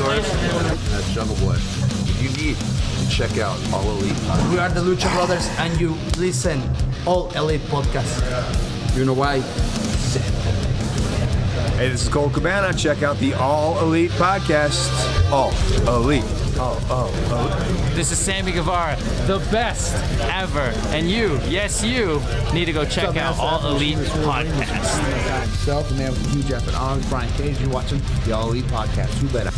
Luchasaurus, and that's Jungle Boy. If you need to check out All Elite Podcast. We are the Lucha Brothers, and you listen All Elite Podcast. You know why? Hey, this is Cole Cabana. Check out the All Elite Podcast. All Elite. This is Sammy Guevara, the best ever. And you, yes you, need to go check out All Elite Podcast. Myself, the man with the huge effort arms, Brian Cage. You're watching the All Elite Podcast. Who better?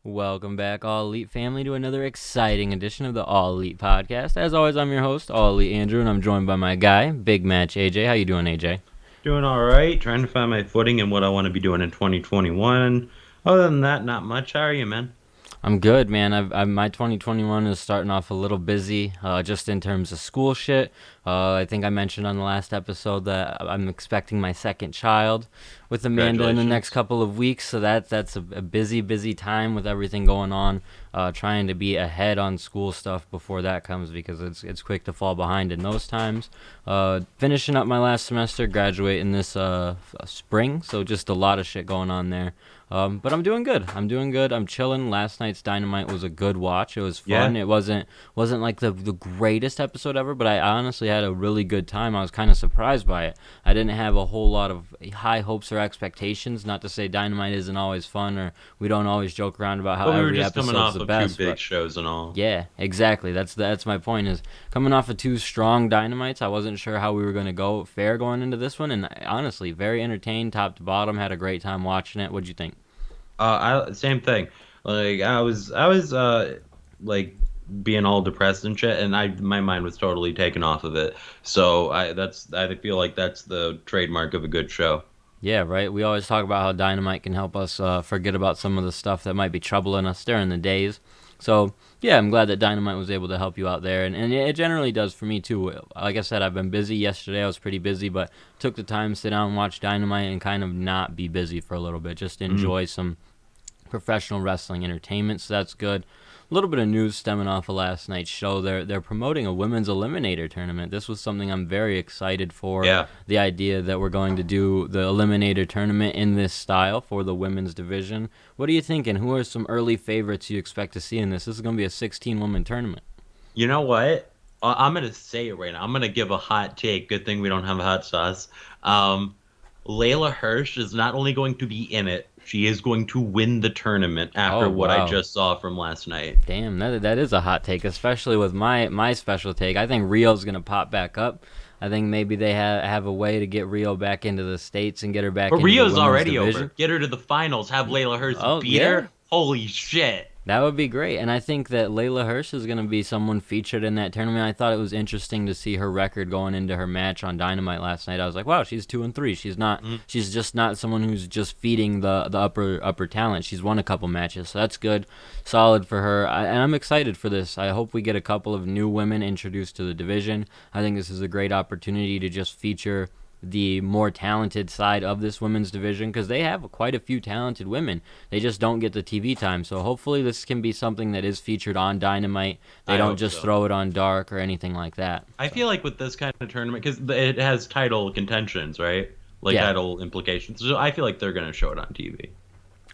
Welcome back, All Elite family, to another exciting edition of the All Elite Podcast. As always, I'm your host, All Elite Andrew, and I'm joined by my guy, Big Match AJ. How you doing, AJ? Doing all right. Trying to find my footing and what I want to be doing in 2021. Other than that, not much. How are you, man? I'm good, man. My 2021 is starting off a little busy, just in terms of school shit. I think I mentioned on the last episode that I'm expecting my second child with Amanda in the next couple of weeks. So that's a busy time with everything going on. Trying to be ahead on school stuff before that comes because it's quick to fall behind in those times. Finishing up my last semester, graduating this spring. So just a lot of shit going on there. But I'm doing good. I'm chilling. Last night's Dynamite was a good watch. It was fun. Yeah. It wasn't like the greatest episode ever, but I honestly had a really good time. I was kind of surprised by it. I didn't have a whole lot of high hopes or expectations. Not to say Dynamite isn't always fun or we don't always joke around about how every episode's the best. Two big shows and all. Yeah, exactly. That's my point. Is coming off of two strong Dynamites, I wasn't sure how we were going to fare going into this one, and honestly, very entertained, top to bottom. Had a great time watching it. What'd you think? Same thing. Like I was like being all depressed and shit, and my mind was totally taken off of it. So I feel like that's the trademark of a good show. Yeah, right. We always talk about how Dynamite can help us forget about some of the stuff that might be troubling us during the days. So, yeah, I'm glad that Dynamite was able to help you out there. And it generally does for me, too. Like I said, I've been busy. Yesterday I was pretty busy, but took the time to sit down and watch Dynamite and kind of not be busy for a little bit. Just enjoy some professional wrestling entertainment, so that's good. A little bit of news stemming off of last night's show. They're promoting a women's eliminator tournament. This was something I'm very excited for. Yeah. The idea that we're going to do the eliminator tournament in this style for the women's division. What are you thinking? Who are some early favorites you expect to see in this? This is going to be a 16-woman tournament. You know what? I'm going to say it right now. I'm going to give a hot take. Good thing we don't have hot sauce. Layla Hirsch is not only going to be in it, she is going to win the tournament after what I just saw from last night. Damn, that is a hot take, especially with my special take. I think Rio's going to pop back up. I think maybe they have a way to get Rio back into the States and get her back into Rio's the already division. Over. Get her to the finals. Have Layla Hirsch beat her. Holy shit. That would be great. And I think that Layla Hirsch is going to be someone featured in that tournament. I thought it was interesting to see her record going into her match on Dynamite last night. I was like, wow, she's 2-3. She's just not someone who's just feeding the upper talent. She's won a couple matches, so that's good. Solid for her. And I'm excited for this. I hope we get a couple of new women introduced to the division. I think this is a great opportunity to just feature the more talented side of this women's division because they have quite a few talented women. They just don't get the TV time. So hopefully this can be something that is featured on Dynamite. They don't just throw it on Dark or anything like that. I feel like with this kind of tournament, because it has title contentions, right? Title implications. So I feel like they're going to show it on TV.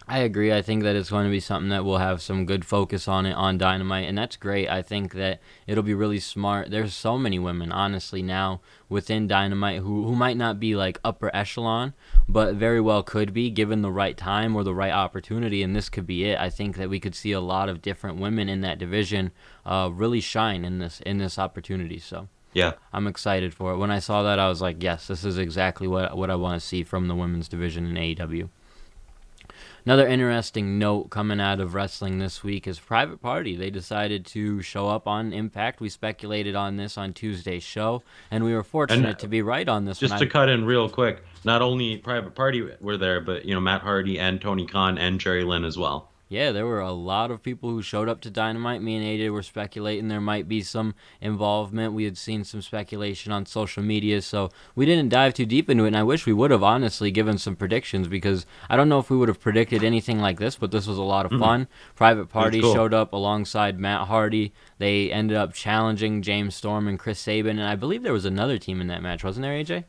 I agree. I think that it's going to be something that will have some good focus on it on Dynamite, and that's great. I think that it'll be really smart. There's so many women, honestly, now within Dynamite who might not be like upper echelon, but very well could be given the right time or the right opportunity, and this could be it. I think that we could see a lot of different women in that division really shine in this opportunity. So yeah, I'm excited for it. When I saw that, I was like, yes, this is exactly what I want to see from the women's division in AEW. Another interesting note coming out of wrestling this week is Private Party. They decided to show up on Impact. We speculated on this on Tuesday's show, and we were fortunate to be right on this one. Just to cut in real quick, not only Private Party were there, but Matt Hardy and Tony Khan and Jerry Lynn as well. Yeah, there were a lot of people who showed up to Dynamite. Me and AJ were speculating there might be some involvement. We had seen some speculation on social media, so we didn't dive too deep into it, and I wish we would have, honestly, given some predictions, because I don't know if we would have predicted anything like this, but this was a lot of fun. Private Party showed up alongside Matt Hardy. They ended up challenging James Storm and Chris Sabin, and I believe there was another team in that match, wasn't there, AJ?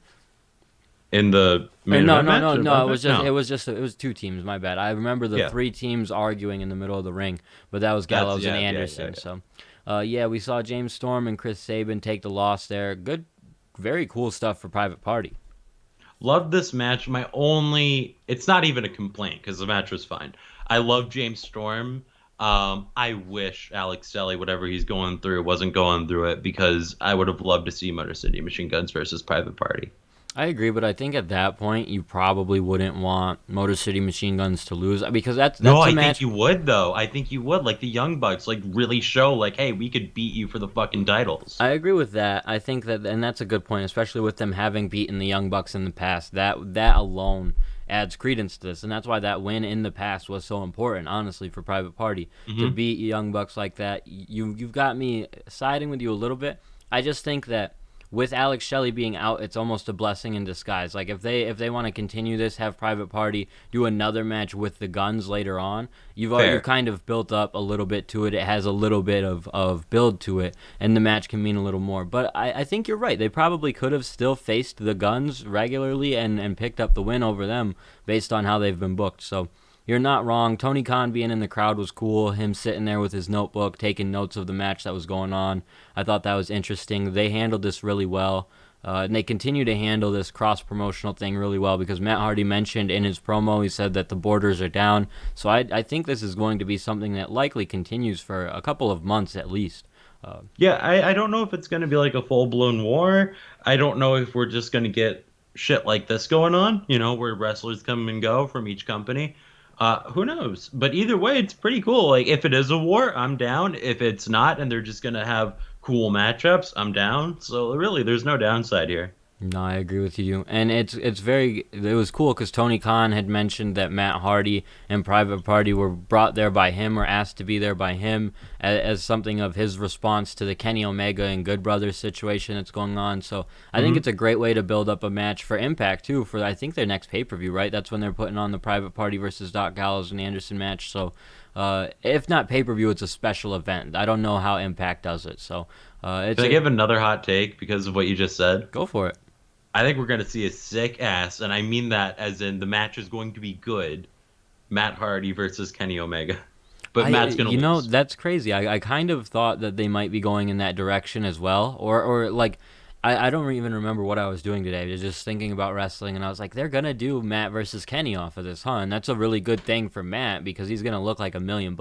in the main No, event no, match? no, Or no. both? It was 2 teams. My bad. I remember the Yeah. 3 teams arguing in the middle of the ring, but that was Gallows and Anderson. So, yeah, we saw James Storm and Chris Sabin take the loss there. Good, very cool stuff for Private Party. Loved this match. It's not even a complaint because the match was fine. I love James Storm. I wish Alex Shelley, whatever he's going through, wasn't going through it, because I would have loved to see Motor City Machine Guns versus Private Party. I agree, but I think at that point you probably wouldn't want Motor City Machine Guns to lose, because that's No, a I match. think you would, though. I think you would. Like the Young Bucks, like really show, like, hey, we could beat you for the fucking titles. I agree with that. I think that, and that's a good point, especially with them having beaten the Young Bucks in the past. That alone adds credence to this, and that's why that win in the past was so important, honestly, for Private Party. To beat Young Bucks like that. You've got me siding with you a little bit. I just think that with Alex Shelley being out, it's almost a blessing in disguise. Like if they want to continue this, have Private Party do another match with the Guns later on, you've kind of built up a little bit to it. It has a little bit of build to it, and the match can mean a little more. But I think you're right. They probably could have still faced the Guns regularly and picked up the win over them based on how they've been booked. So you're not wrong. Tony Khan being in the crowd was cool. Him sitting there with his notebook, taking notes of the match that was going on. I thought that was interesting. They handled this really well. And they continue to handle this cross-promotional thing really well, because Matt Hardy mentioned in his promo, he said that the borders are down. So I think this is going to be something that likely continues for a couple of months at least. Yeah, I don't know if it's going to be like a full-blown war. I don't know if we're just going to get shit like this going on, where wrestlers come and go from each company. Who knows? But either way, it's pretty cool. Like, if it is a war, I'm down. If it's not, and they're just going to have cool matchups, I'm down. So really, there's no downside here. No, I agree with you, and it was cool because Tony Khan had mentioned that Matt Hardy and Private Party were brought there by him, or asked to be there by him, as something of his response to the Kenny Omega and Good Brothers situation that's going on. So I think it's a great way to build up a match for Impact too, for I think their next pay-per-view, right? That's when they're putting on the Private Party versus Doc Gallows and Anderson match. So if not pay-per-view, it's a special event. I don't know how Impact does it. So Can I give another hot take because of what you just said? Go for it. I think we're going to see a sick ass, and I mean that as in the match is going to be good, Matt Hardy versus Kenny Omega. But Matt's going to lose. That's crazy. I kind of thought that they might be going in that direction as well. Or like, I don't even remember what I was doing today. I was just thinking about wrestling, and I was like, they're going to do Matt versus Kenny off of this, huh? And that's a really good thing for Matt, because he's going to look like $1 million.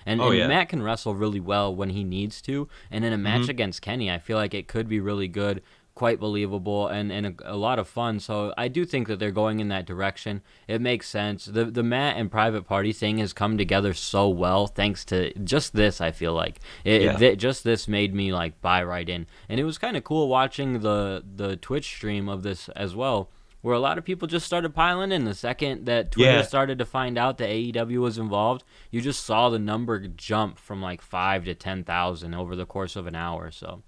And Matt can wrestle really well when he needs to. And in a match against Kenny, I feel like it could be really good, quite believable, and a lot of fun. So I do think that they're going in that direction. It makes sense. The Matt and Private Party thing has come together so well thanks to just this. I feel like just this made me like buy right in, and it was kind of cool watching the Twitch stream of this as well, where a lot of people just started piling in. The second that Twitter started to find out that AEW was involved, you just saw the number jump from like 5 to 10,000 over the course of an hour. So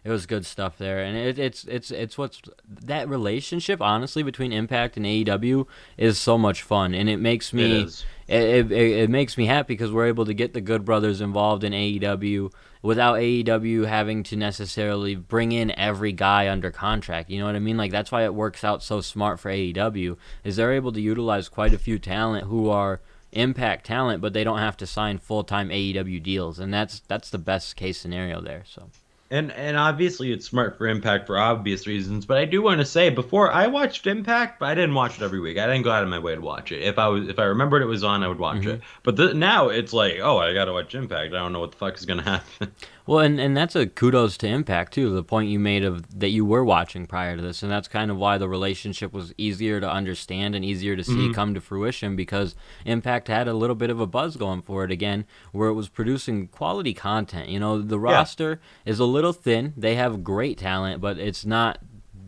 it was good stuff there, and it's what's that relationship, honestly, between Impact and AEW is so much fun, and it makes me it makes me happy because we're able to get the Good Brothers involved in AEW without AEW having to necessarily bring in every guy under contract. You know what I mean? Like, that's why it works out so smart for AEW, is they're able to utilize quite a few talent who are Impact talent, but they don't have to sign full-time AEW deals, and that's the best case scenario there. So. And obviously it's smart for Impact for obvious reasons, but I do want to say, before I watched Impact, but I didn't watch it every week. I didn't go out of my way to watch it. If I remembered it was on, I would watch it. But now it's like, oh, I got to watch Impact. I don't know what the fuck is going to happen. Well, and that's a kudos to Impact too. The point you made of that you were watching prior to this, and that's kind of why the relationship was easier to understand and easier to see come to fruition, because Impact had a little bit of a buzz going for it again, where it was producing quality content. You know, the roster is a little thin. They have great talent, but it's not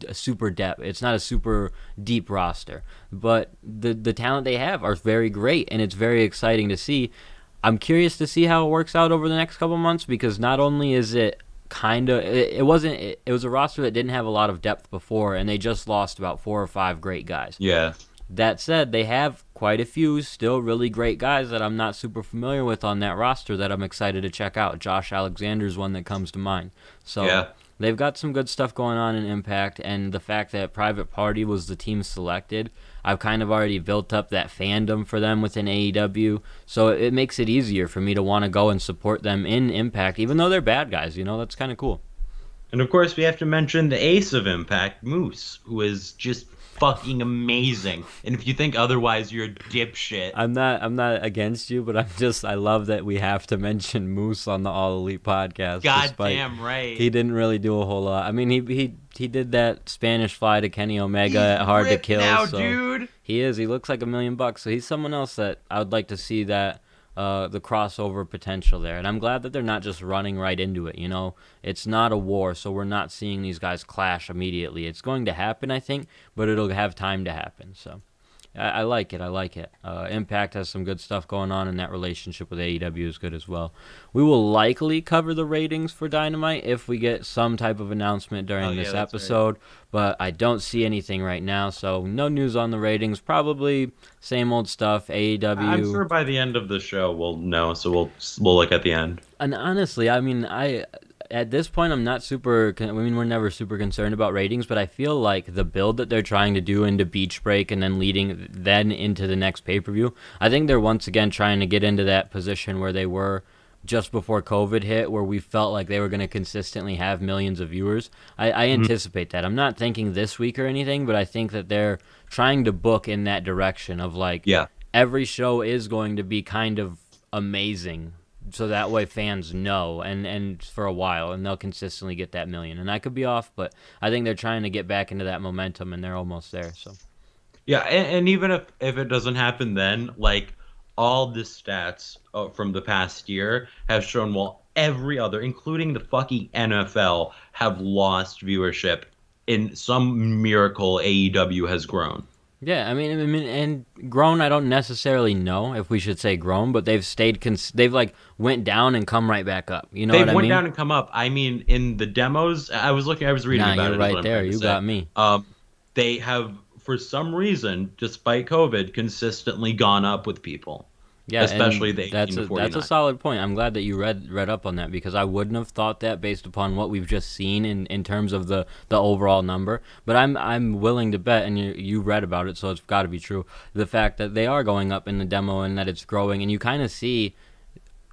a super depth. It's not a super deep roster, but the talent they have are very great, and it's very exciting to see. I'm curious to see how it works out over the next couple months, because not only is it it was a roster that didn't have a lot of depth before, and they just lost about 4 or 5 great guys. Yeah. That said, they have quite a few still really great guys that I'm not super familiar with on that roster that I'm excited to check out. Josh Alexander's one that comes to mind. So they've got some good stuff going on in Impact, and the fact that Private Party was the team selected, I've kind of already built up that fandom for them within AEW, so it makes it easier for me to want to go and support them in Impact, even though they're bad guys. That's kind of cool. And of course, we have to mention the ace of Impact, Moose, who is just fucking amazing. And if you think otherwise, you're a dipshit. I'm not against you, but I love that we have to mention Moose on the All Elite podcast. Goddamn right. He didn't really do a whole lot. I mean, he did that Spanish fly to Kenny Omega at Hard to Kill. Now, so dude. He is. He looks like $1 million. So he's someone else that I would like to see that the crossover potential there. And I'm glad that they're not just running right into it. It's not a war, so we're not seeing these guys clash immediately. It's going to happen, I think, but it'll have time to happen. So I like it. Impact has some good stuff going on, and that relationship with AEW is good as well. We will likely cover the ratings for Dynamite if we get some type of announcement during this episode, right. But I don't see anything right now, so no news on the ratings. Probably same old stuff. AEW. I'm sure by the end of the show we'll know, so we'll look at the end. And honestly, I mean, at this point, I'm not super. We're never super concerned about ratings, but I feel like the build that they're trying to do into Beach Break and then leading then into the next pay-per-view, I think they're once again trying to get into that position where they were just before COVID hit, where we felt like they were going to consistently have millions of viewers. I anticipate that. I'm not thinking this week or anything, but I think that they're trying to book in that direction of every show is going to be kind of amazing. So that way fans know, and for a while, and they'll consistently get that million. And I could be off, but I think they're trying to get back into that momentum, and they're almost there. So, yeah, and even if it doesn't happen then, all the stats from the past year have shown, every other, including the fucking NFL, have lost viewership. In some miracle, AEW has grown. Yeah, I mean, and grown, I don't necessarily know if we should say grown, but they've stayed, they've went down and come right back up. You know what I mean? They went down and come up. I mean, in the demos, I was reading about it. You're right there. You got me. They have, for some reason, despite COVID, consistently gone up with people. Yeah, especially the 18 to 49. That's a solid point. I'm glad that you read up on that, because I wouldn't have thought that based upon what we've just seen in terms of the overall number. But I'm willing to bet, and you read about it, so it's got to be true. The fact that they are going up in the demo and that it's growing, and you kind of see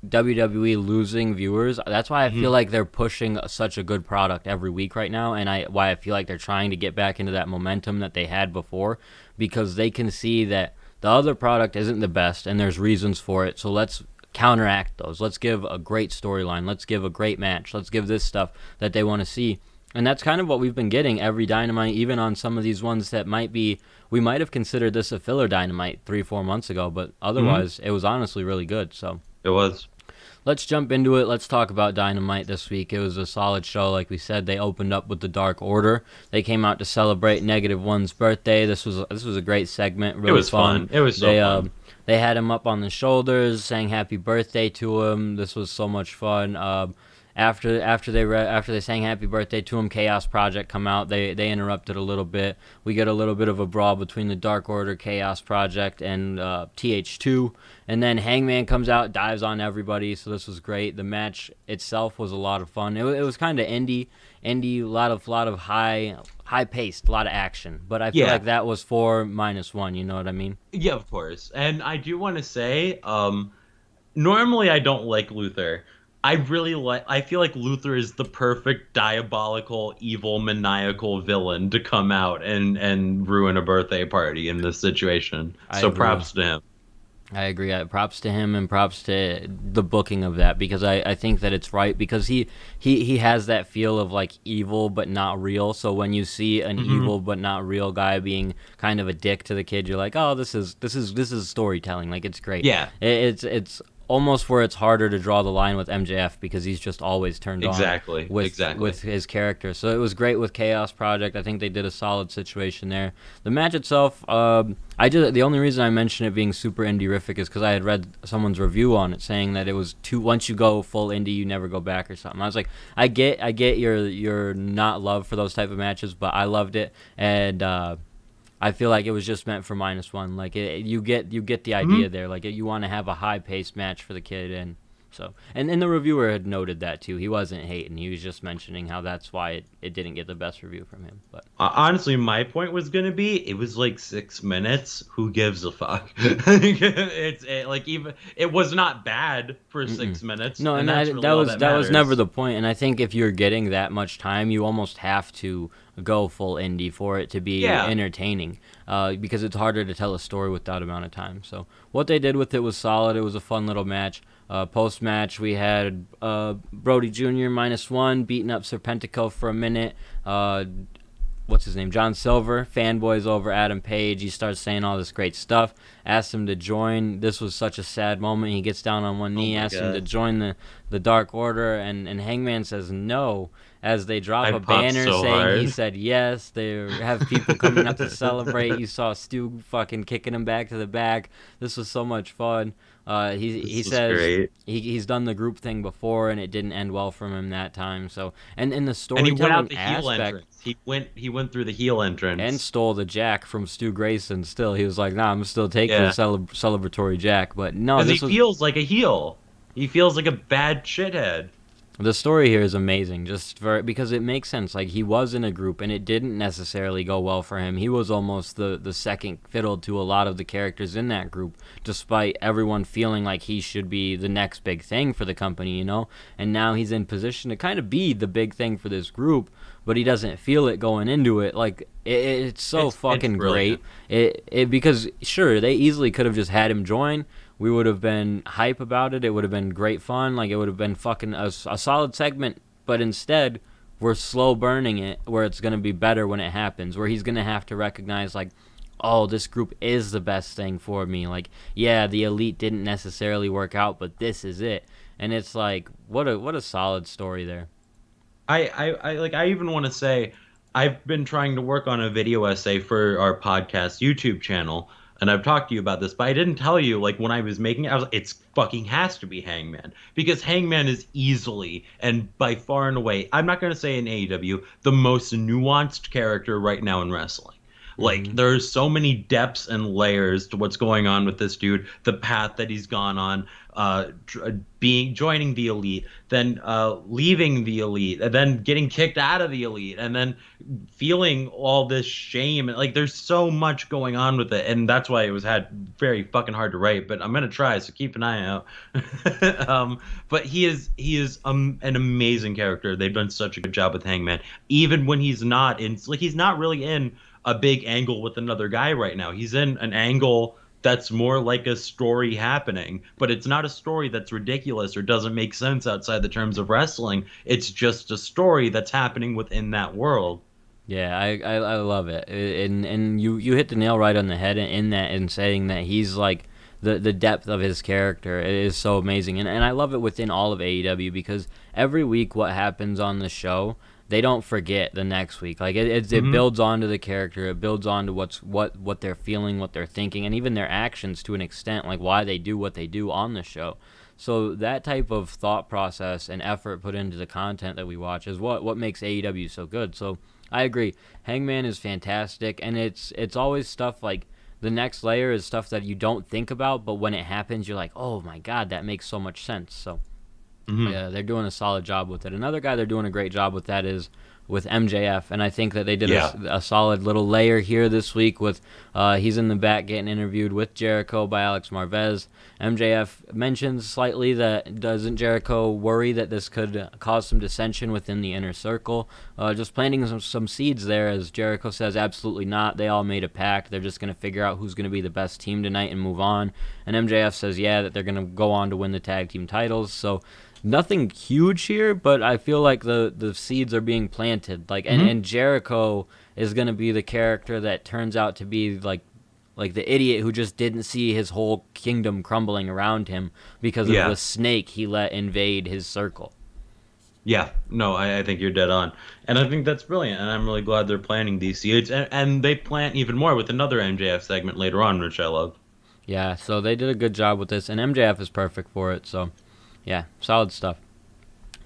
WWE losing viewers. That's why I feel like they're pushing such a good product every week right now, and why I feel like they're trying to get back into that momentum that they had before, because they can see that the other product isn't the best, and there's reasons for it. So let's counteract those. Let's give a great storyline. Let's give a great match. Let's give this stuff that they want to see. And that's kind of what we've been getting every Dynamite, even on some of these ones that we might have considered this a filler Dynamite 3-4 months ago, but otherwise it was honestly really good. So it was. Let's jump into it. Let's talk about Dynamite this week. It was a solid show. Like we said, they opened up with the Dark Order. They came out to celebrate -1's birthday. This was a great segment. Really, it was fun. It was so fun. They had him up on the shoulders, sang happy birthday to him. This was so much fun. After they sang happy birthday to him, Chaos Project come out. They interrupted a little bit. We get a little bit of a brawl between the Dark Order, Chaos Project, and TH2. And then Hangman comes out, dives on everybody. So this was great. The match itself was a lot of fun. It was kind of indie, a lot of high paced, a lot of action. But I feel like that was for -1. You know what I mean? Yeah, of course. And I do want to say, normally I don't like Luther. I feel like Luther is the perfect diabolical, evil, maniacal villain to come out and ruin a birthday party in this situation. So props to him. I agree. Props to him, and props to the booking of that, because I think that it's right, because he has that feel of evil but not real. So when you see an evil but not real guy being kind of a dick to the kid, you're like, oh, this is storytelling. It's great. Yeah. It's almost where it's harder to draw the line with MJF, because he's just always turned on with his character. So it was great with Chaos Project. I think they did a solid situation there. The match itself, the only reason I mention it being super indie-rific is because I had read someone's review on it saying that it was once you go full indie, you never go back or something. I was like, I get your not love for those type of matches, but I loved it, and I feel like it was just meant for -1. You get the idea there. You want to have a high-paced match for the kid, and So, and the reviewer had noted that too. He wasn't hating. He was just mentioning how that's why it didn't get the best review from him. But Honestly, my point was gonna be it was like 6 minutes. Who gives a fuck? It was not bad for 6 minutes. no, and that's that really all was that was matters. never the point. And I think if you're getting that much time, you almost have to go full indie for it to be entertaining. Because it's harder to tell a story with that amount of time. So what they did with it was solid. It was a fun little match. Post-match, we had Brody Jr. -1 beating up Serpentico for a minute. What's his name? John Silver fanboys over Adam Page. He starts saying all this great stuff. Asks him to join. This was such a sad moment. He gets down on one knee, asks him to join the Dark Order, and Hangman says no. As they drop a banner saying he said yes, they have people coming up to celebrate. You saw Stu fucking kicking him back to the back. This was so much fun. He says he's done the group thing before and it didn't end well for him that time. So and in the storytelling he went out the heel aspect, entrance. He went through the heel entrance and stole the jack from Stu Grayson. Still, he was like, "Nah, I'm still taking the celebratory jack." But no, because he feels like a heel. He feels like a bad shithead. The story here is amazing, because it makes sense. Like, he was in a group, and it didn't necessarily go well for him. He was almost the second fiddle to a lot of the characters in that group, despite everyone feeling like he should be the next big thing for the company, you know? And now he's in position to kind of be the big thing for this group, but he doesn't feel it going into it. Like, it's fucking great. Because, sure, they easily could have just had him join. We would have been hype about it. It would have been great fun. Like, it would have been fucking a solid segment. But instead, we're slow burning it where it's going to be better when it happens. Where he's going to have to recognize, like, oh, this group is the best thing for me. Like, yeah, the Elite didn't necessarily work out, but this is it. And it's like, what a solid story there. I even want to say, I've been trying to work on a video essay for our podcast YouTube channel. And I've talked to you about this, but I didn't tell you, like, when I was making it, I was like, it's fucking has to be Hangman. Because Hangman is easily, and by far and away, I'm not going to say in AEW, the most nuanced character right now in wrestling. Like, there's so many depths and layers to what's going on with this dude, the path that he's gone on, joining the Elite, then leaving the Elite, and then getting kicked out of the Elite, and then feeling all this shame. Like, there's so much going on with it, and that's why it was very fucking hard to write. But I'm gonna try, so keep an eye out. But he is an amazing character. They've done such a good job with Hangman, even when he's not really in a big angle with another guy right now. He's in an angle that's more like a story happening, but it's not a story that's ridiculous or doesn't make sense outside the terms of wrestling. It's just a story that's happening within that world. Yeah, I love it. And you hit the nail right on the head in saying that he's like the depth of his character is so amazing. And I love it within all of AEW because every week what happens on the show, they don't forget the next week. Like it builds onto the character. It builds onto what they're feeling, what they're thinking, and even their actions to an extent, like why they do what they do on the show. So that type of thought process and effort put into the content that we watch is what makes AEW so good. So I agree. Hangman is fantastic, and it's always stuff like the next layer is stuff that you don't think about, but when it happens, you're like, oh my God, that makes so much sense. So. Yeah, they're doing a solid job with it. Another guy they're doing a great job with that is with MJF, and I think that they did a solid little layer here this week with he's in the back getting interviewed with Jericho by Alex Marvez. MJF mentions slightly that doesn't Jericho worry that this could cause some dissension within the inner circle, just planting some seeds there, as Jericho says absolutely not. They all made a pact. They're just going to figure out who's going to be the best team tonight and move on. And MJF says that they're going to go on to win the tag team titles. So nothing huge here, but I feel like the seeds are being planted. Like, and Jericho is going to be the character that turns out to be like the idiot who just didn't see his whole kingdom crumbling around him because of the snake he let invade his circle. Yeah, no, I think you're dead on. And I think that's brilliant, and I'm really glad they're planting these seeds. And they plant even more with another MJF segment later on, which I love. Yeah, so they did a good job with this, and MJF is perfect for it, so yeah, solid stuff.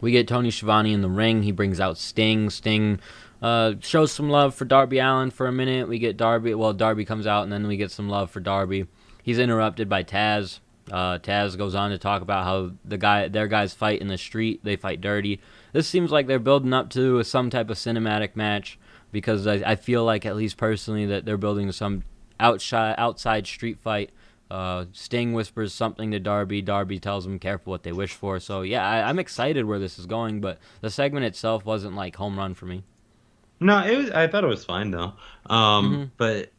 We get Tony Schiavone in the ring. He brings out Sting. Sting shows some love for Darby Allin for a minute. We get Darby. Well, Darby comes out, and then we get some love for Darby. He's interrupted by Taz. Taz goes on to talk about how their guys fight in the street. They fight dirty. This seems like they're building up to some type of cinematic match because I feel like, at least personally, that they're building some outside street fight. Sting whispers something to Darby. Darby tells him careful what they wish for. So yeah, I'm excited where this is going, but the segment itself wasn't like home run for me. No, it was. I thought it was fine though. But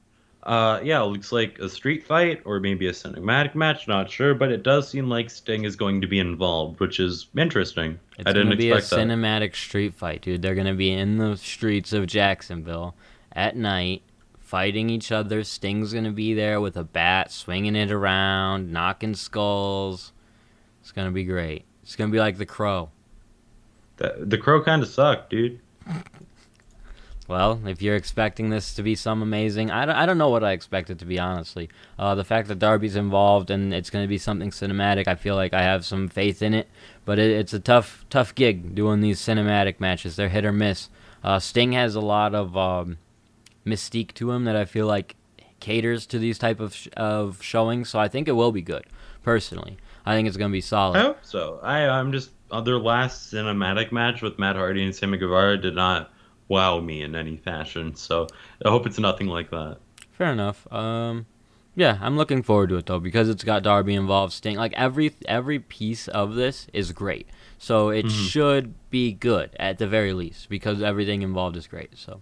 yeah, it looks like a street fight or maybe a cinematic match. Not sure, but it does seem like Sting is going to be involved, which is interesting. I didn't expect that. It's going to be a cinematic street fight, dude. They're going to be in the streets of Jacksonville at night, fighting each other. Sting's going to be there with a bat, swinging it around, knocking skulls. It's going to be great. It's going to be like The Crow. The Crow kind of sucked, dude. Well, if you're expecting this to be some amazing, I don't know what I expected, to be honestly. The fact that Darby's involved and it's going to be something cinematic, I feel like I have some faith in it. But it's a tough gig doing these cinematic matches. They're hit or miss. Sting has a lot of mystique to him that I feel like caters to these type of showings. So I think it will be good, personally. I think it's going to be solid. I hope so. I'm just... their last cinematic match with Matt Hardy and Sammy Guevara did not wow me in any fashion, so I hope it's nothing like that. Fair enough. Yeah, I'm looking forward to it though because it's got Darby involved, Sting. Like every piece of this is great, so it should be good at the very least because everything involved is great. So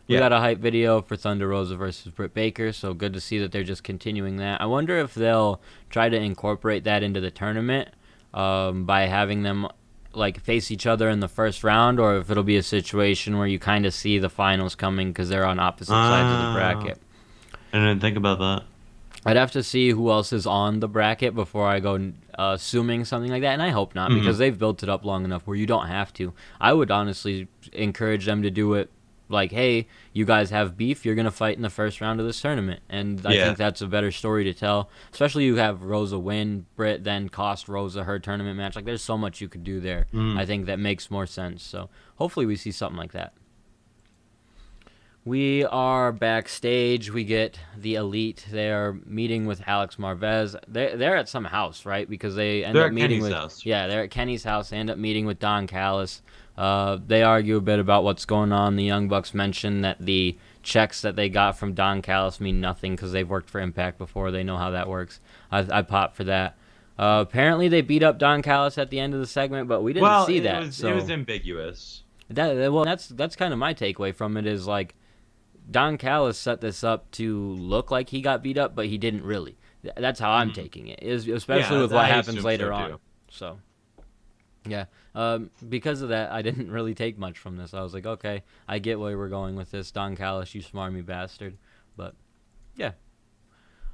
we got a hype video for Thunder Rosa versus Britt Baker, so good to see that they're just continuing that. I wonder if they'll try to incorporate that into the tournament by having them like face each other in the first round, or if it'll be a situation where you kind of see the finals coming because they're on opposite sides of the bracket. I didn't think about that. I'd have to see who else is on the bracket before I go assuming something like that, and I hope not because they've built it up long enough where you don't have to. I would honestly encourage them to do it like, hey, you guys have beef, you're going to fight in the first round of this tournament. And I think that's a better story to tell. Especially you have Rosa win, Britt then cost Rosa her tournament match. Like, there's so much you could do there. I think that makes more sense. So hopefully we see something like that. We are backstage. We get the Elite. They are meeting with Alex Marvez. They're at some house, right? Because they're up meeting with house. Yeah, they're at Kenny's house. They end up meeting with Don Callis. They argue a bit about what's going on. The Young Bucks mention that the checks that they got from Don Callis mean nothing because they've worked for Impact before. They know how that works. I pop for that. Apparently they beat up Don Callis at the end of the segment, but we didn't see that. It was ambiguous. That's kind of my takeaway from it is like Don Callis set this up to look like he got beat up, but he didn't really. That's how I'm taking it, especially with what happens later on. So. Yeah, because of that, I didn't really take much from this. I was like, okay, I get where we're going with this. Don Callis, you smarmy bastard. But, yeah.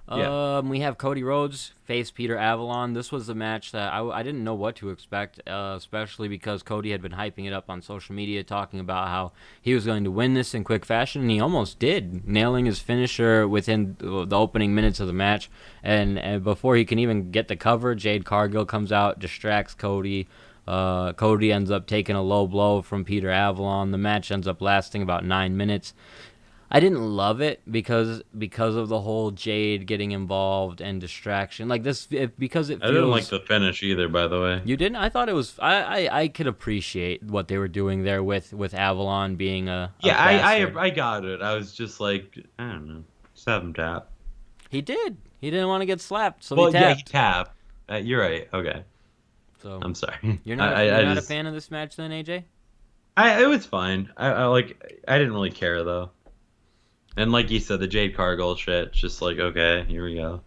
We have Cody Rhodes face Peter Avalon. This was the match that I didn't know what to expect, especially because Cody had been hyping it up on social media, talking about how he was going to win this in quick fashion, and he almost did, nailing his finisher within the opening minutes of the match. And before he can even get the cover, Jade Cargill comes out, distracts Cody. Cody ends up taking a low blow from Peter Avalon. The match ends up lasting about 9 minutes. I didn't love it because of the whole Jade getting involved and distraction. Like this, because it feels... I didn't like the finish either, by the way. You didn't? I thought it was... I could appreciate what they were doing there with Avalon being a bastard. I got it. I was just like, I don't know. Just have him tap. He did. He didn't want to get slapped, so he tapped. Yeah, he tapped. You're right. Okay. So I'm sorry. You're not a fan of this match then, AJ? It was fine. I didn't really care though. And like you said, the Jade Cargill shit, just like, okay, here we go.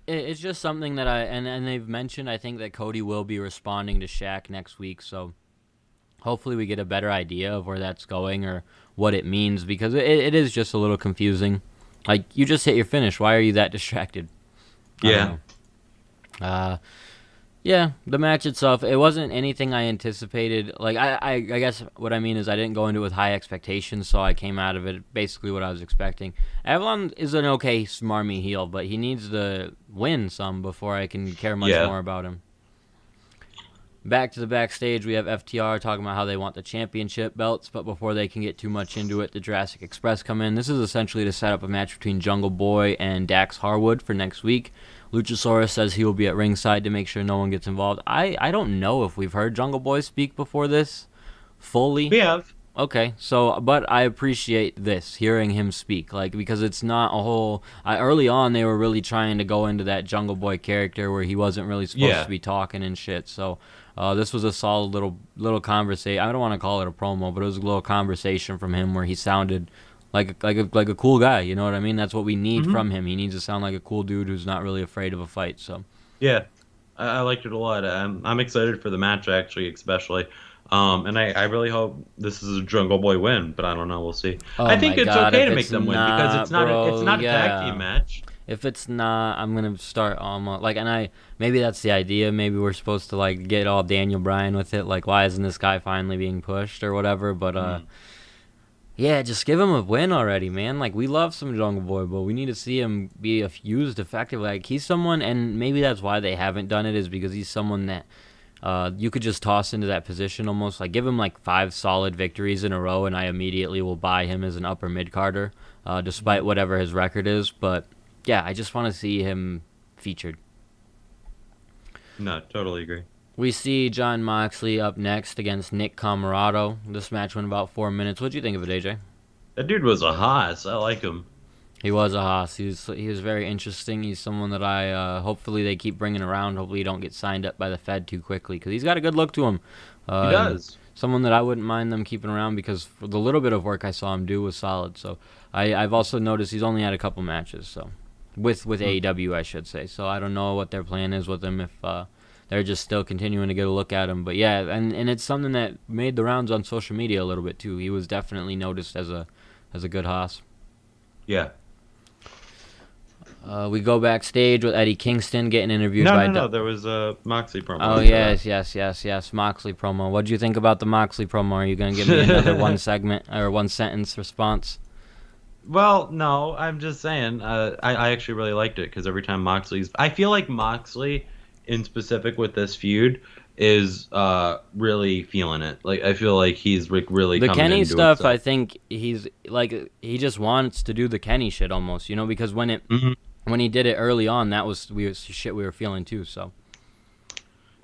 It's just something that and they've mentioned, I think, that Cody will be responding to Shaq next week, so hopefully we get a better idea of where that's going or what it means, because it is just a little confusing. Like, you just hit your finish. Why are you that distracted? Yeah. Yeah, the match itself, it wasn't anything I anticipated. Like, I guess what I mean is I didn't go into it with high expectations, so I came out of it basically what I was expecting. Avalon is an okay, smarmy heel, but he needs to win some before I can care much more about him. Back to the backstage, we have FTR talking about how they want the championship belts, but before they can get too much into it, the Jurassic Express come in. This is essentially to set up a match between Jungle Boy and Dax Harwood for next week. Luchasaurus says he will be at ringside to make sure no one gets involved. I don't know if we've heard Jungle Boy speak before this fully. We have. Okay, so, but I appreciate this, hearing him speak, like, because it's not a whole, early on, they were really trying to go into that Jungle Boy character where he wasn't really supposed to be talking and shit, so, this was a solid little conversation. I don't want to call it a promo, but it was a little conversation from him where he sounded like a cool guy, you know what I mean? That's what we need from him. He needs to sound like a cool dude who's not really afraid of a fight, so. Yeah, I liked it a lot. I'm excited for the match, actually, especially. And I really hope this is a Jungle Boy win, but I don't know. We'll see. I think it's okay to make them win because it's not a tag team match. If it's not, I'm gonna start maybe that's the idea. Maybe we're supposed to like get all Daniel Bryan with it. Like, why isn't this guy finally being pushed or whatever? But yeah, just give him a win already, man. Like, we love some Jungle Boy, but we need to see him be used effectively. Like, he's someone, and maybe that's why they haven't done it, is because he's someone that. You could just toss into that position almost. Like, give him like 5 solid victories in a row, and I immediately will buy him as an upper mid-carder, despite whatever his record is. But, yeah, I just want to see him featured. No, totally agree. We see Jon Moxley up next against Nick Comoroto. This match went about 4 minutes. What'd you think of it, AJ? That dude was a hoss. I like him. He was a hoss. He was very interesting. He's someone that I hopefully they keep bringing around. Hopefully he don't get signed up by the Fed too quickly, because he's got a good look to him. He does. Someone that I wouldn't mind them keeping around, because for the little bit of work I saw him do was solid. So I've also noticed he's only had a couple matches, so with AEW, I should say. So I don't know what their plan is with him, if they're just still continuing to get a look at him. But yeah, and it's something that made the rounds on social media a little bit too. He was definitely noticed as a good hoss. Yeah. We go backstage with Eddie Kingston getting interviewed by... No, there was a Moxley promo. Oh, yes, Moxley promo. What did you think about the Moxley promo? Are you going to give me another one sentence response? Well, no, I'm just saying, I actually really liked it, because every time Moxley's... I feel like Moxley, in specific with this feud, is really feeling it. Like, I feel like he's really the coming Kenny into stuff, himself. I think he's, like, he just wants to do the Kenny shit almost, you know, because when it... When he did it early on, that was shit we were feeling too. So,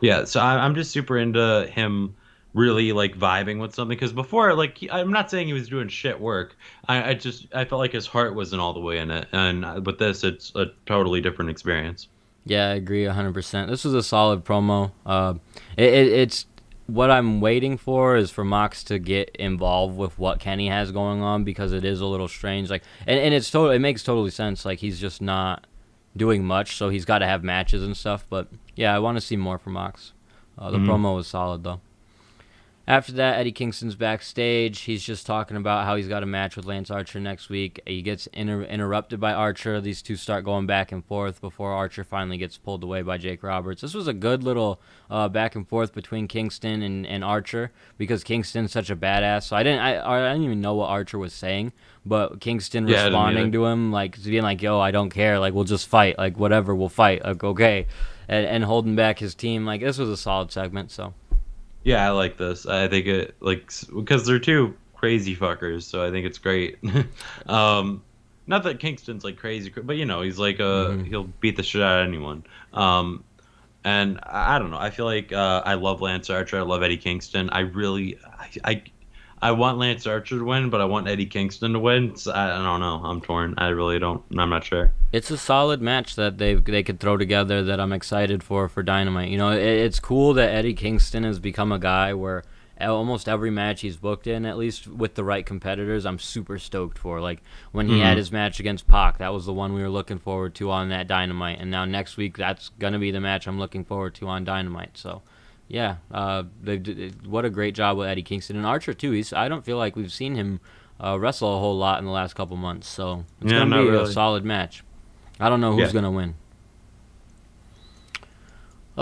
yeah. So I'm just super into him really like vibing with something, because before, like, I'm not saying he was doing shit work. I felt like his heart wasn't all the way in it, and with this, it's a totally different experience. Yeah, I agree 100%. This was a solid promo. It's what I'm waiting for is for Mox to get involved with what Kenny has going on, because it is a little strange. Like, and it makes totally sense. Like, he's just not doing much, so he's got to have matches and stuff. But yeah, I want to see more from Mox. The promo was solid though. After that, Eddie Kingston's backstage. He's just talking about how he's got a match with Lance Archer next week. He gets interrupted by Archer. These two start going back and forth before Archer finally gets pulled away by Jake Roberts. This was a good little back and forth between Kingston and Archer, because Kingston's such a badass. So I didn't even know what Archer was saying, but Kingston responding to him, like, being like, yo, I don't care. Like, we'll just fight. Like, whatever, we'll fight. Like, okay. And holding back his team. Like, this was a solid segment, so... Yeah, I like this. I think it, like, because they're two crazy fuckers, so I think it's great. Not that Kingston's like crazy, but you know, he's like he'll beat the shit out of anyone. And I don't know. I feel like I love Lance Archer. I love Eddie Kingston. I want Lance Archer to win, but I want Eddie Kingston to win. So I don't know. I'm torn. I really don't. I'm not sure. It's a solid match that they could throw together that I'm excited for Dynamite. You know, it's cool that Eddie Kingston has become a guy where almost every match he's booked in, at least with the right competitors, I'm super stoked for. Like, when he had his match against Pac, that was the one we were looking forward to on that Dynamite. And now next week, that's going to be the match I'm looking forward to on Dynamite. So... yeah, what a great job with Eddie Kingston. And Archer, too. I don't feel like we've seen him wrestle a whole lot in the last couple months. So it's going to be a solid match. I don't know who's going to win. We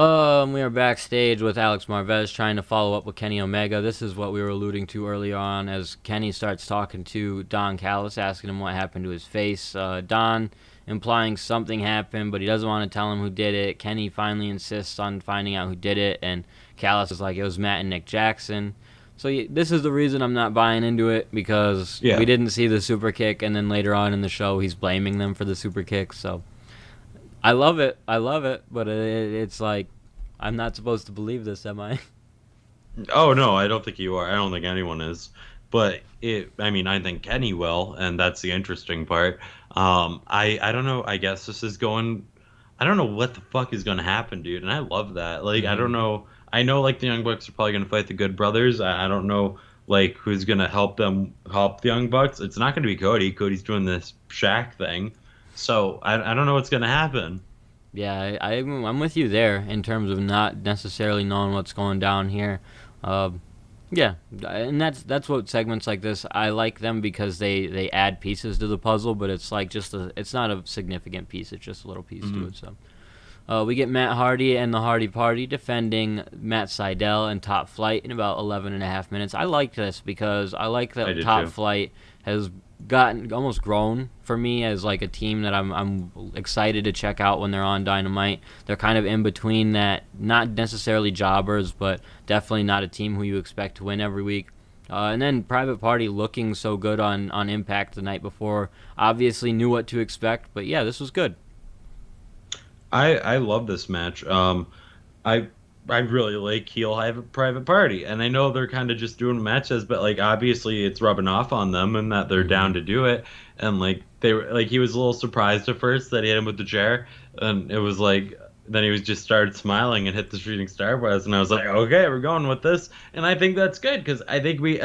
are backstage with Alex Marvez trying to follow up with Kenny Omega. This is what we were alluding to earlier on as Kenny starts talking to Don Callis, asking him what happened to his face. Don implying something happened, but he doesn't want to tell him who did it. Kenny finally insists on finding out who did it, and Callis is like, it was Matt and Nick Jackson. So this is the reason I'm not buying into it, because we didn't see the super kick, and then later on in the show he's blaming them for the super kick. So I love it, but it's like, I'm not supposed to believe this, am I? Oh no, I don't think you are. I don't think anyone is. But I think Kenny will, and that's the interesting part. I don't know. I guess this is going. I don't know what the fuck is going to happen, dude. And I love that. Like, I don't know. I know, like, the Young Bucks are probably going to fight the Good Brothers. I don't know, like, who's going to help the Young Bucks. It's not going to be Cody. Cody's doing this Shaq thing. So I don't know what's going to happen. Yeah, I'm with you there in terms of not necessarily knowing what's going down here. Yeah, and that's what segments like this, I like them because they add pieces to the puzzle, but it's like it's not a significant piece, it's just a little piece to it. So we get Matt Hardy and the Hardy Party defending Matt Sydal and Top Flight in about 11 and a half minutes. I like this because I like that Top Flight has gotten almost grown for me as like a team that I'm excited to check out when they're on Dynamite. They're kind of in between that, not necessarily jobbers, but definitely not a team who you expect to win every week. And then Private Party looking so good on Impact the night before. Obviously knew what to expect, but yeah, this was good. I love this match. I really like heel Private Party, and I know they're kind of just doing matches, but like obviously it's rubbing off on them and that they're down to do it. And like they were like, he was a little surprised at first that he hit him with the chair, and it was like then he was just started smiling and hit the shooting star press, and I was like, okay, we're going with this, and I think that's good because I think we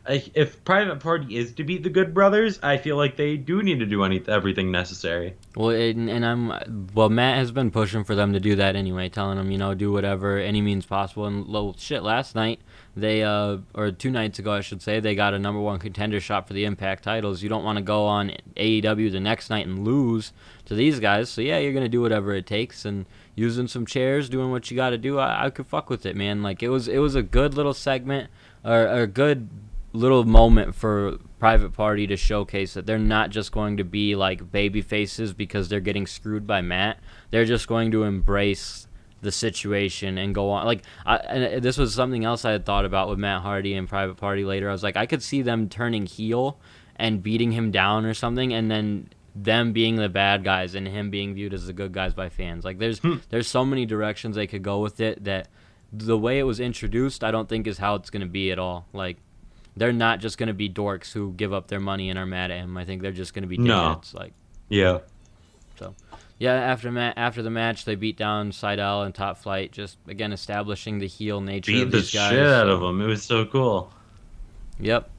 if Private Party is to beat the Good Brothers, I feel like they do need to do everything necessary. Well, Matt has been pushing for them to do that anyway, telling them, do whatever, any means possible. And last night, they, or 2 nights ago, I should say, they got a number 1 contender shot for the Impact titles. You don't want to go on AEW the next night and lose to these guys. So, yeah, you're going to do whatever it takes. And using some chairs, doing what you got to do, I could fuck with it, man. Like, it was a good little segment, or a good little moment for Private Party to showcase that they're not just going to be like baby faces because they're getting screwed by Matt. They're just going to embrace the situation and go on. And this was something else I had thought about with Matt Hardy and Private Party later. I was like, I could see them turning heel and beating him down or something, and then them being the bad guys and him being viewed as the good guys by fans. Like there's so many directions they could go with it that the way it was introduced, I don't think is how it's going to be at all. Like, they're not just going to be dorks who give up their money and are mad at him. I think they're just going to be dickheads. So, yeah, after the match, they beat down Sydal and Top Flight, just, again, establishing the heel nature of these guys. Beat the shit out of them. It was so cool. Yep.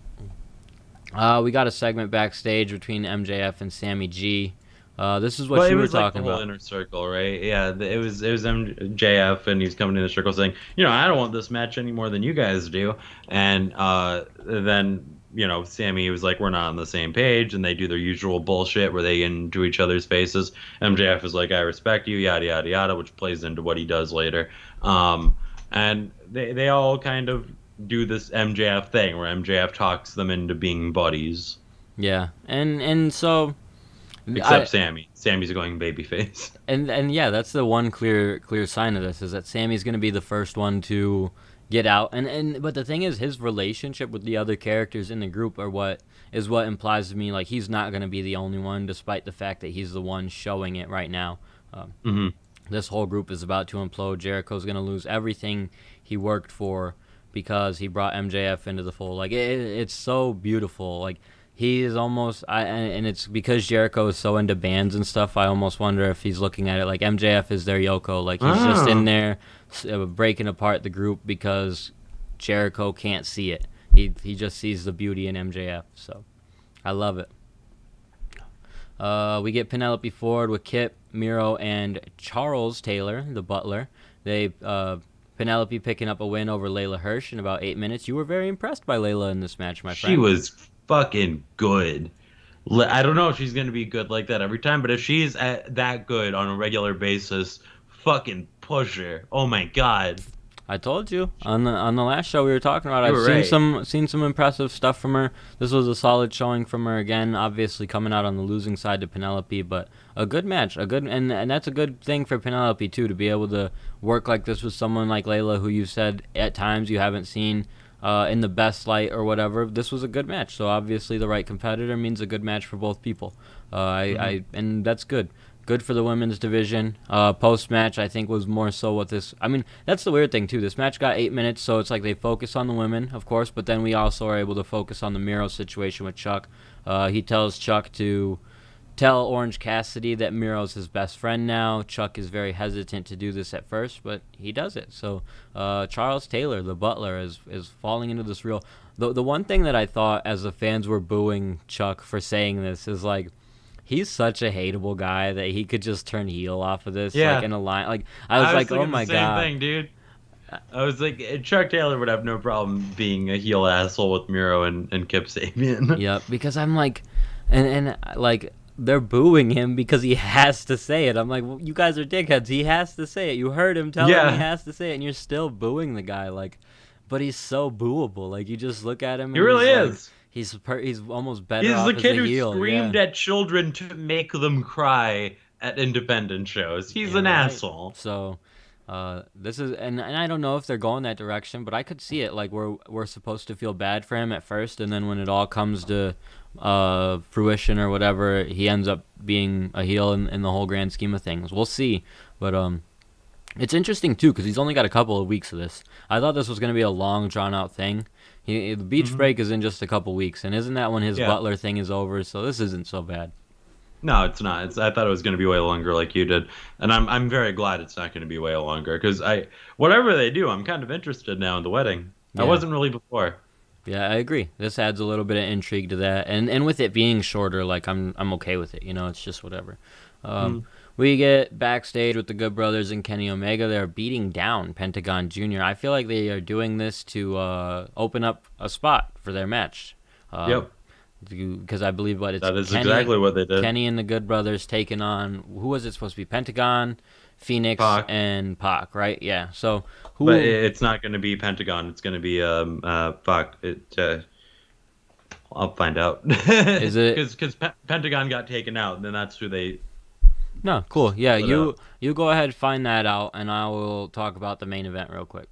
We got a segment backstage between MJF and Sammy G. This is what you were talking about. Inner circle, right? Yeah, it was MJF, and he's coming in the circle saying, I don't want this match any more than you guys do. And then, Sammy was like, we're not on the same page, and they do their usual bullshit where they get into each other's faces. MJF is like, I respect you, yada, yada, yada, which plays into what he does later. And they all kind of do this MJF thing where MJF talks them into being buddies. Yeah, and so... Except Sammy. Sammy's going babyface. And yeah, that's the one clear sign of this, is that Sammy's going to be the first one to get out. But the thing is, his relationship with the other characters in the group are what implies to me, like, he's not going to be the only one, despite the fact that he's the one showing it right now. This whole group is about to implode. Jericho's going to lose everything he worked for because he brought MJF into the fold. Like, it's so beautiful. Like, he is almost, and it's because Jericho is so into bands and stuff, I almost wonder if he's looking at it like MJF is their Yoko. Like, he's just in there breaking apart the group because Jericho can't see it. He just sees the beauty in MJF. So, I love it. We get Penelope Ford with Kip, Miro, and Charles Taylor, the butler. Penelope picking up a win over Layla Hirsch in about 8 minutes. You were very impressed by Layla in this match, my friend. She was fucking good. I don't know if she's going to be good like that every time, but if she's that good on a regular basis, fucking pusher. Oh my god. I told you on the last show we were talking about. You were I've right. seen some impressive stuff from her. This was a solid showing from her again. Obviously coming out on the losing side to Penelope, but a good match, and that's a good thing for Penelope too, to be able to work like this with someone like Layla, who you said at times you haven't seen in the best light or whatever. This was a good match, so obviously the right competitor means a good match for both people. And that's good. Good for the women's division. Post match, I think, was more so what this. I mean, that's the weird thing too. This match got 8 minutes, so it's like they focus on the women, of course, but then we also are able to focus on the Miro situation with Chuck. He tells Chuck to tell Orange Cassidy that Miro's his best friend now. Chuck is very hesitant to do this at first, but he does it. So Charles Taylor, the butler, is falling into this real. The one thing that I thought as the fans were booing Chuck for saying this is like, he's such a hateable guy that he could just turn heel off of this, like in a line. Like I was like, oh my god, same thing, dude. I was like, Chuck Taylor would have no problem being a heel asshole with Miro and Kip Sabian. Yep, because I'm like, and like they're booing him because he has to say it. I'm like, well, you guys are dickheads. He has to say it. You heard him tell him he has to say it, and you're still booing the guy. Like, but he's so booable. Like you just look at him. He and really is. Like, he's almost better. He's off the as kid a who heel. screamed Yeah. at children to make them cry at independent shows. He's an Right. asshole. So, this is, and I don't know if they're going that direction, but I could see it. Like we're supposed to feel bad for him at first, and then when it all comes to fruition or whatever, he ends up being a heel in the whole grand scheme of things. We'll see, but it's interesting too because he's only got a couple of weeks of this. I thought this was going to be a long, drawn out thing. The beach break is in just a couple weeks, and isn't that when his Butler thing is over? So this isn't so bad. No, it's not. I thought it was going to be way longer, like you did, and I'm very glad it's not going to be way longer because whatever they do, I'm kind of interested now in the wedding. I wasn't really before. Yeah, I agree. This adds a little bit of intrigue to that, and with it being shorter, like I'm okay with it. You know, it's just whatever. We get backstage with the Good Brothers and Kenny Omega. They're beating down Pentagon Jr. I feel like they are doing this to open up a spot for their match. Yep. Because I believe it's That is Kenny, exactly what they did. Kenny and the Good Brothers taking on, who was it supposed to be? Pentagon, Phoenix, Pac. and Pac, right? Yeah. So who? But it's not going to be Pentagon. It's going to be fuck. I'll find out. Is it? Because Pentagon got taken out, and then that's who they. No, cool. Yeah, Split you go ahead, find that out, and I will talk about the main event real quick.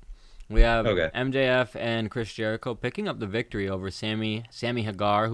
We have MJF and Chris Jericho picking up the victory over Sammy Hagar,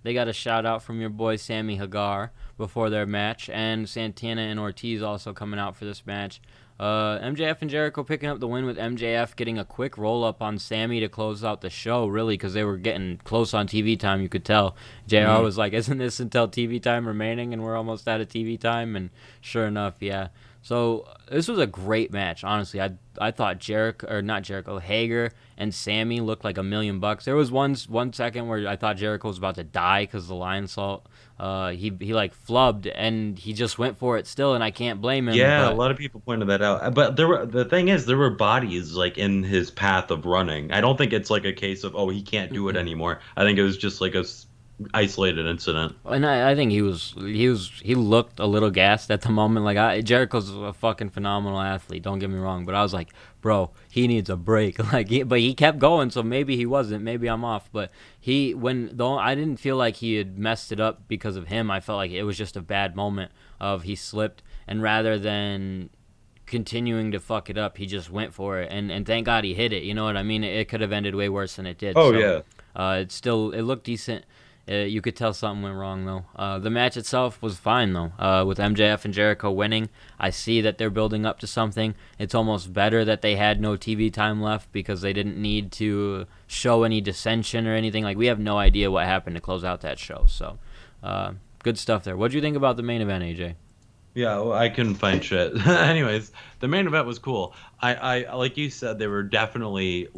they got a shout out from your boy Sammy Hagar before their match, and Santana and Ortiz also coming out for this match. MJF and Jericho picking up the win with MJF getting a quick roll up on Sammy to close out the show, really, because they were getting close on TV time. You could tell. JR was like, "Isn't this until TV time remaining?" And we're almost out of TV time, and sure enough, yeah. So this was a great match, honestly. I thought Hager and Sammy looked like $1 million. There was one second where I thought Jericho was about to die because the lion salt. He like flubbed and he just went for it still, and I can't blame him. Yeah, but a lot of people pointed that out. But the thing is, there were bodies like in his path of running. I don't think it's like a case of he can't do it anymore. I think it was just like a isolated incident. And I think he looked a little gassed at the moment. Like Jericho's a fucking phenomenal athlete. Don't get me wrong, but I was like, bro, he needs a break. But he kept going, so maybe he wasn't. Maybe I'm off. But I didn't feel like he had messed it up because of him. I felt like it was just a bad moment of he slipped, and rather than continuing to fuck it up, he just went for it, and thank God he hit it. You know what I mean? It could have ended way worse than it did. It looked decent. You could tell something went wrong, though. The match itself was fine, though. With MJF and Jericho winning, I see that they're building up to something. It's almost better that they had no TV time left because they didn't need to show any dissension or anything. Like, we have no idea what happened to close out that show. So, good stuff there. What do you think about the main event, AJ? Yeah, well, I couldn't find shit. Anyways, the main event was cool. I like you said, they were definitely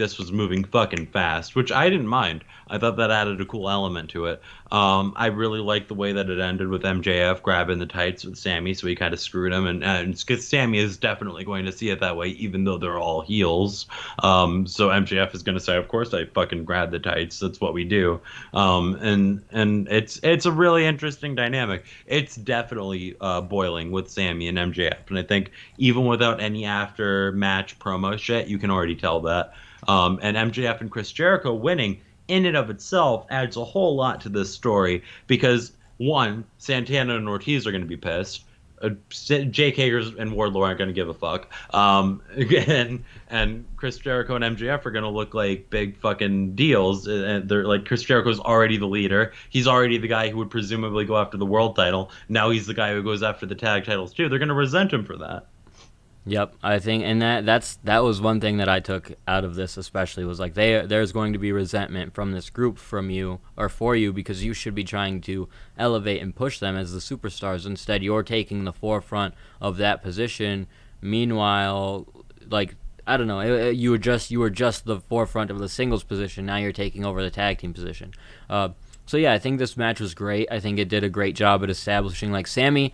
this was moving fucking fast, which I didn't mind. I thought that added a cool element to it. I really liked the way that it ended with MJF grabbing the tights with Sammy, so he kind of screwed him, and because Sammy is definitely going to see it that way, even though they're all heels. So MJF is going to say, "Of course, I fucking grabbed the tights. That's what we do." And it's a really interesting dynamic. It's definitely boiling with Sammy and MJF, and I think even without any after match promo shit, you can already tell that. And MJF and Chris Jericho winning in and of itself adds a whole lot to this story because, one, Santana and Ortiz are going to be pissed. Jake Hager and Wardlow aren't going to give a fuck. And Chris Jericho and MJF are going to look like big fucking deals. And they're like, Chris Jericho's already the leader. He's already the guy who would presumably go after the world title. Now he's the guy who goes after the tag titles too. They're going to resent him for that. Yep, I think, and that was one thing that I took out of this, especially was like there's going to be resentment from this group from you or for you because you should be trying to elevate and push them as the superstars. Instead, you're taking the forefront of that position. Meanwhile, like I don't know, you were just the forefront of the singles position. Now you're taking over the tag team position. So yeah, I think this match was great. I think it did a great job at establishing like Sammy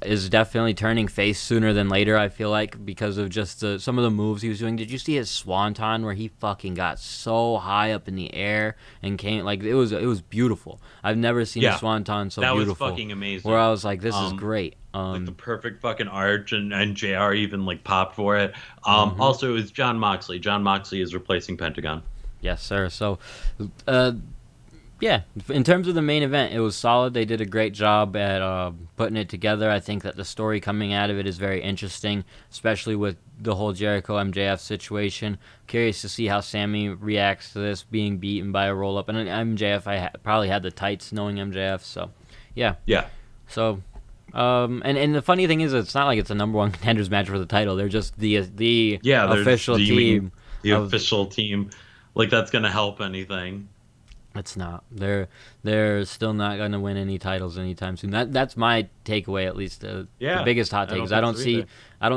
is definitely turning face sooner than later, I feel like, because of just some of the moves he was doing. Did you see his swanton where he fucking got so high up in the air and came like it was beautiful. I've never seen a swanton so beautiful. That was fucking amazing. Where I was like, this is great. Like the perfect fucking arch, and JR even like popped for it. Also, it was Jon Moxley. Jon Moxley is replacing Pentagon. Yes, sir. So, yeah, in terms of the main event, it was solid. They did a great job at putting it together. I think that the story coming out of it is very interesting, especially with the whole Jericho MJF situation. Curious to see how Sammy reacts to this, being beaten by a roll-up. And MJF, probably had the tights knowing MJF, so yeah. Yeah. So, and the funny thing is, it's not like it's a number one contenders match for the title. They're just the official team. The official team. Like, that's going to help anything. It's not. They're still not going to win any titles anytime soon. That's my takeaway, at least. The biggest hot take is I don't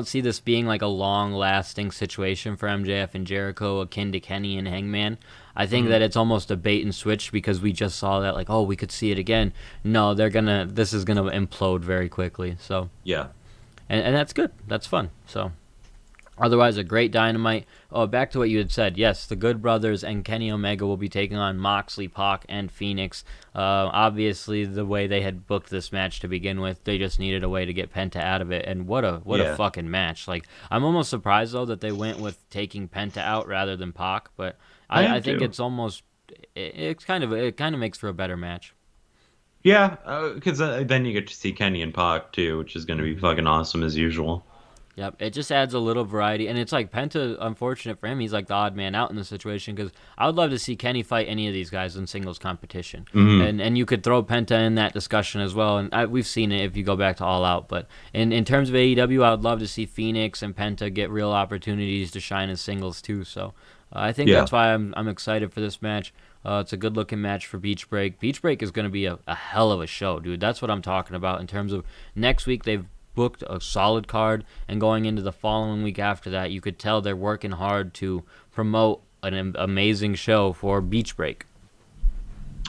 see this being like a long lasting situation for MJF and Jericho, akin to Kenny and Hangman. I think that it's almost a bait and switch because we just saw that like, oh, we could see it again. No, this is gonna implode very quickly. So yeah, and that's good. That's fun. So. Otherwise, a great Dynamite. Oh, back to what you had said. Yes, the Good Brothers and Kenny Omega will be taking on Moxley, Pac, and Phoenix. Obviously, the way they had booked this match to begin with, they just needed a way to get Penta out of it. And what a fucking match! Like, I'm almost surprised though that they went with taking Penta out rather than Pac. But I think it's almost it kind of makes for a better match. Yeah, because then you get to see Kenny and Pac too, which is going to be fucking awesome as usual. Yep, it just adds a little variety, and it's like Penta, unfortunate for him, he's like the odd man out in this situation, because I would love to see Kenny fight any of these guys in singles competition, and you could throw Penta in that discussion as well, and we've seen it if you go back to All Out, but in terms of AEW, I would love to see Phoenix and Penta get real opportunities to shine in singles too, so I think that's why I'm excited for this match. It's a good-looking match for Beach Break. Beach Break is going to be a hell of a show, dude. That's what I'm talking about in terms of next week. They've booked a solid card, and going into the following week after that, you could tell they're working hard to promote an amazing show for Beach Break.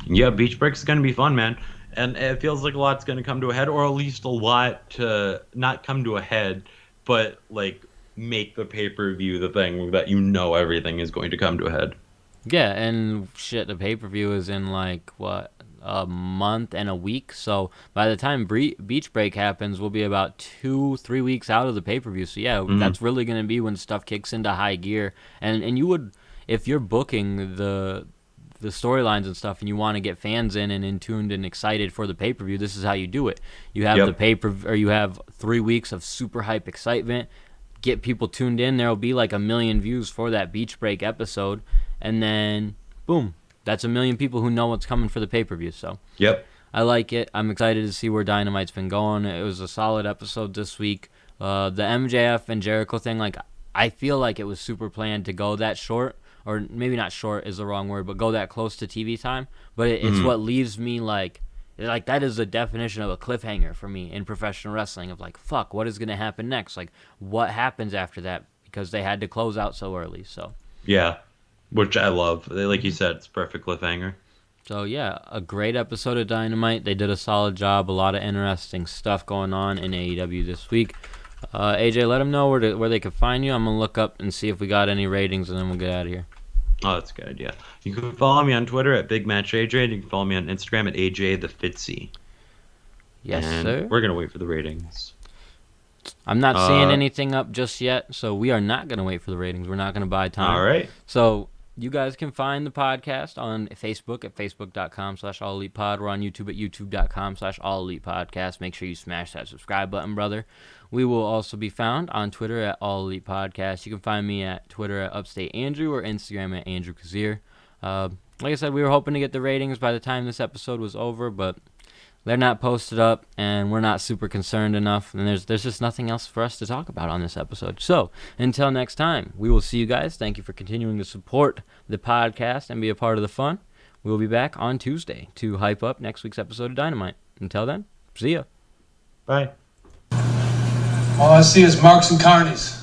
Yeah, Beach Break is going to be fun, man. And it feels like a lot's going to come to a head, or at least a lot to not come to a head, but like make the pay-per-view the thing that you know everything is going to come to a head. Yeah, and shit, the pay-per-view is in like, what, a month and a week, so by the time Beach Break happens, we'll be about 2-3 weeks out of the pay-per-view, so yeah, that's really going to be when stuff kicks into high gear, and you would, if you're booking the storylines and stuff, and you want to get fans in tuned and excited for the pay-per-view, this is how you do it. You have you have 3 weeks of super hype excitement, get people tuned in, there'll be like 1 million views for that Beach Break episode, and then boom, that's 1 million people who know what's coming for the pay-per-view. So I like it. I'm excited to see where Dynamite's been going. It was a solid episode this week. The MJF and Jericho thing, like, I feel like it was super planned to go that short, or maybe not short is the wrong word, but go that close to TV time. But it's what leaves me like that is the definition of a cliffhanger for me in professional wrestling, of like, fuck, what is going to happen next? Like, what happens after that? Because they had to close out so early. So yeah. which I love. Like you said, it's perfect cliffhanger. So yeah, a great episode of Dynamite. They did a solid job. A lot of interesting stuff going on in AEW this week. AJ, let them know where they can find you. I'm gonna look up and see if we got any ratings, and then we'll get out of here. Oh, that's a good idea. You can follow me on Twitter at BigMatchAJ, and you can follow me on Instagram at AJTheFitzy. Yes, and sir. We're gonna wait for the ratings. I'm not seeing anything up just yet, so we are not gonna wait for the ratings. We're not gonna buy time. All right. So you guys can find the podcast on Facebook at facebook.com/AllElitePod. We're on YouTube at youtube.com/AllElitePodcast. Make sure you smash that subscribe button, brother. We will also be found on Twitter at AllElitePodcast. You can find me at Twitter at UpstateAndrew or Instagram at Andrew Kazir. Like I said, we were hoping to get the ratings by the time this episode was over, but they're not posted up, and we're not super concerned enough, and there's just nothing else for us to talk about on this episode. So, until next time, we will see you guys. Thank you for continuing to support the podcast and be a part of the fun. We will be back on Tuesday to hype up next week's episode of Dynamite. Until then, see ya. Bye. All I see is marks and carnies.